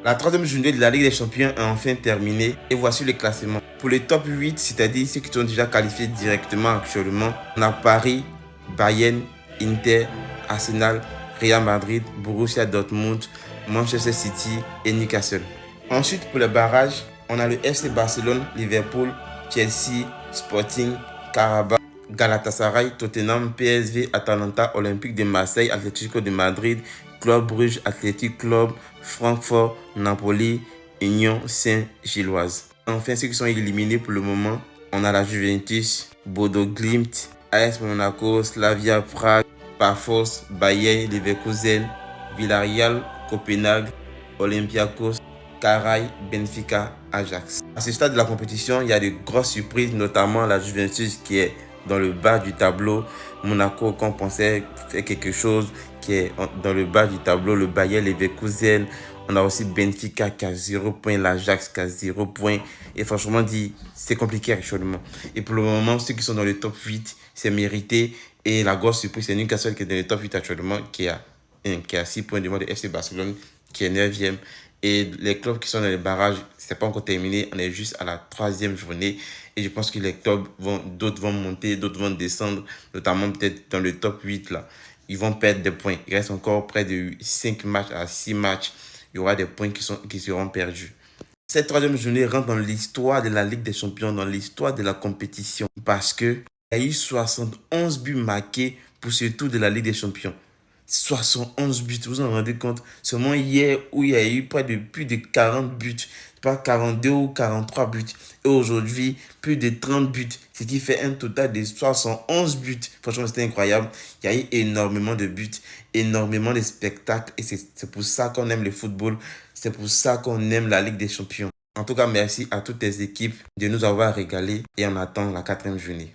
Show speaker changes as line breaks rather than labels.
La troisième journée de la Ligue des Champions est enfin terminée et voici le classement. Pour les top 8, c'est-à-dire ceux qui sont déjà qualifiés directement actuellement, on a Paris, Bayern, Inter, Arsenal, Real Madrid, Borussia Dortmund, Manchester City et Newcastle. Ensuite, pour les barrages, on a le FC Barcelone, Liverpool, Chelsea, Sporting, Karabakh, Galatasaray, Tottenham, PSV, Atalanta, Olympique de Marseille, Atlético de Madrid, Club Brugge, Athletic Club, Francfort, Napoli, Union Saint-Gilloise. Enfin, ceux qui sont éliminés pour le moment, on a la Juventus, Bodo Glimt, AS Monaco, Slavia Prague, Pafos, Bayern, Leverkusen, Villarreal, Copenhague, Olympiakos, Carray, Benfica, Ajax. À ce stade de la compétition, il y a de grosses surprises, notamment la Juventus qui est dans le bas du tableau, Monaco qu'on pensait faire quelque chose qui est dans le bas du tableau, le Bayern Leverkusen, on a aussi Benfica qui a 0 points, l'Ajax qui a 0 points et franchement dit c'est compliqué actuellement. Et pour le moment, ceux qui sont dans le top 8, c'est mérité et la grosse surprise c'est Newcastle qui est dans le top 8 actuellement qui a 6 points devant le FC Barcelone qui est 9e. Et les clubs qui sont dans les barrages, c'est pas encore terminé. On est juste à la 3e journée. Et je pense que les clubs d'autres vont monter, d'autres vont descendre, notamment peut-être dans le top 8 là. Ils vont perdre des points. Il reste encore près de 5 matchs à 6 matchs. Il y aura des points qui seront perdus. Cette 3e journée rentre dans l'histoire de la Ligue des Champions, dans l'histoire de la compétition. Parce qu'il y a eu 71 buts marqués pour ce tour de la Ligue des Champions. 71 buts, vous en rendez compte? Seulement hier où il y a eu plus de 40 buts, pas 42 ou 43 buts. Et aujourd'hui, plus de 30 buts, ce qui fait un total de 71 buts. Franchement, c'était incroyable. Il y a eu énormément de buts, énormément de spectacles. Et c'est pour ça qu'on aime le football. C'est pour ça qu'on aime la Ligue des Champions. En tout cas, merci à toutes les équipes de nous avoir régalés et on attend la 4e journée.